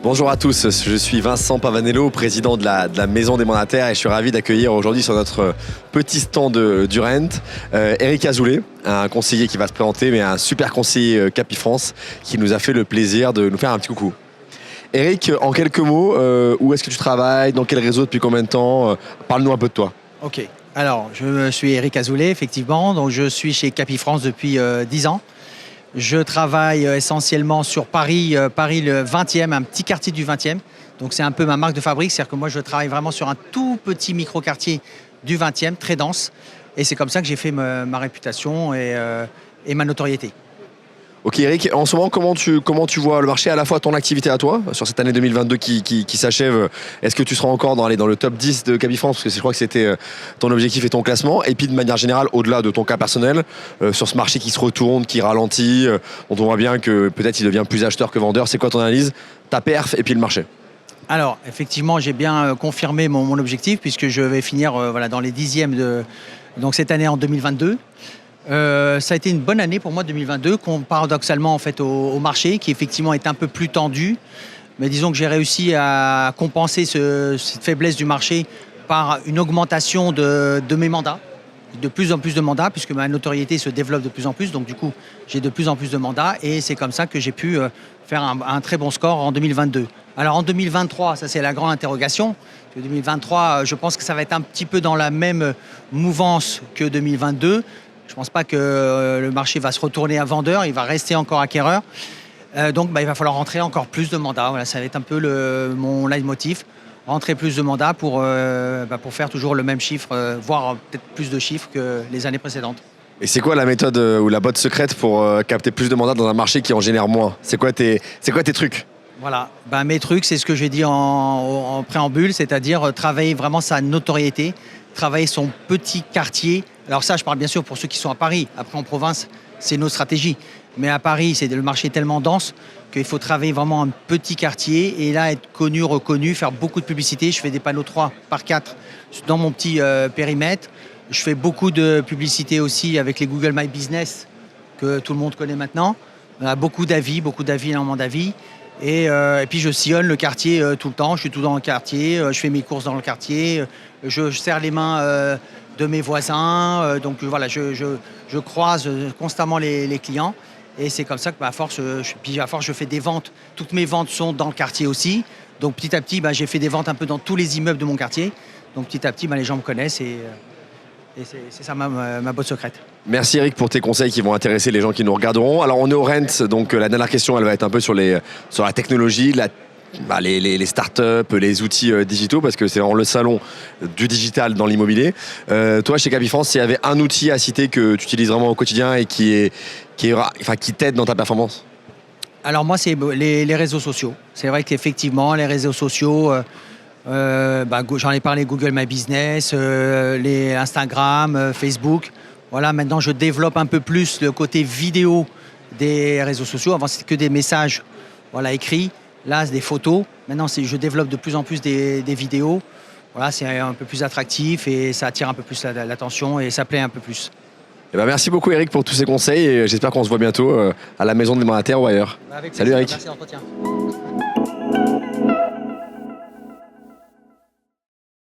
Bonjour à tous, je suis Vincent Pavanello, président de la Maison des Mandataires et je suis ravi d'accueillir aujourd'hui sur notre petit stand d'Urent Eric Azoulay, un conseiller qui va se présenter, mais un super conseiller Capifrance qui nous a fait le plaisir de nous faire un petit coucou. Eric, en quelques mots, où est-ce que tu travailles, dans quel réseau, depuis combien de temps? Parle-nous un peu de toi. Ok, alors je suis Eric Azoulay, effectivement, donc je suis chez Capifrance depuis 10 ans. Je travaille essentiellement sur Paris, Paris le 20e, un petit quartier du 20e. Donc c'est un peu ma marque de fabrique, c'est-à-dire que moi je travaille vraiment sur un tout petit micro-quartier du 20e, très dense. Et c'est comme ça que j'ai fait ma réputation et ma notoriété. Ok Eric, en ce moment, comment tu vois le marché, à la fois ton activité à toi, sur cette année 2022 qui s'achève? Est-ce que tu seras encore dans le top 10 de Capifrance? Parce que je crois que c'était ton objectif et ton classement. Et puis de manière générale, au-delà de ton cas personnel, sur ce marché qui se retourne, qui ralentit, dont on voit bien que peut-être il devient plus acheteur que vendeur. C'est quoi ton analyse, ta perf et puis le marché? Alors effectivement, j'ai bien confirmé mon objectif puisque je vais finir voilà, dans les 10e donc cette année en 2022. Ça a été une bonne année pour moi 2022, paradoxalement en fait au marché qui effectivement est un peu plus tendu. Mais disons que j'ai réussi à compenser cette faiblesse du marché par une augmentation de mes mandats, de plus en plus de mandats, puisque ma notoriété se développe de plus en plus. Donc du coup, j'ai de plus en plus de mandats et c'est comme ça que j'ai pu faire un très bon score en 2022. Alors en 2023, ça c'est la grande interrogation. 2023, je pense que ça va être un petit peu dans la même mouvance que 2022. Je ne pense pas que le marché va se retourner à vendeur, il va rester encore acquéreur. Donc il va falloir rentrer encore plus de mandats. Voilà, ça va être un peu mon leitmotiv. Rentrer plus de mandats pour faire toujours le même chiffre, voire peut-être plus de chiffres que les années précédentes. Et c'est quoi la méthode ou la botte secrète pour capter plus de mandats dans un marché qui en génère moins? C'est quoi tes trucs? Voilà, mes trucs, c'est ce que j'ai dit en préambule, c'est-à-dire travailler vraiment sa notoriété, travailler son petit quartier. Alors ça, je parle bien sûr pour ceux qui sont à Paris. Après, en province, c'est nos stratégies. Mais à Paris, le marché est tellement dense qu'il faut travailler vraiment un petit quartier et là, être connu, reconnu, faire beaucoup de publicité. Je fais des panneaux 3 par 4 dans mon petit périmètre. Je fais beaucoup de publicité aussi avec les Google My Business que tout le monde connaît maintenant. On a beaucoup d'avis, énormément d'avis. Et puis je sillonne le quartier tout le temps, je suis tout dans le quartier, je fais mes courses dans le quartier, je serre les mains de mes voisins, donc voilà, je croise constamment les clients et c'est comme ça que à force je fais des ventes, toutes mes ventes sont dans le quartier aussi, donc petit à petit j'ai fait des ventes un peu dans tous les immeubles de mon quartier, donc petit à petit les gens me connaissent et c'est ça ma botte secrète. Merci Eric pour tes conseils qui vont intéresser les gens qui nous regarderont. Alors on est au Rent, donc la dernière question elle va être un peu sur la technologie, les startups, les outils digitaux, parce que c'est vraiment le salon du digital dans l'immobilier. Toi chez Capifrance, s'il y avait un outil à citer que tu utilises vraiment au quotidien et qui t'aide dans ta performance? Alors moi c'est les réseaux sociaux. C'est vrai qu'effectivement les réseaux sociaux... j'en ai parlé, Google My Business, les Instagram, Facebook. Voilà, maintenant je développe un peu plus le côté vidéo des réseaux sociaux. Avant c'était que des messages écrits. Là c'est des photos. Maintenant je développe de plus en plus des vidéos. Voilà, c'est un peu plus attractif et ça attire un peu plus l'attention et ça plaît un peu plus. Merci beaucoup Eric pour tous ces conseils et j'espère qu'on se voit bientôt à la Maison des Mandataires ou ailleurs. Avec Salut plaisir, Eric. merci de l'entretien.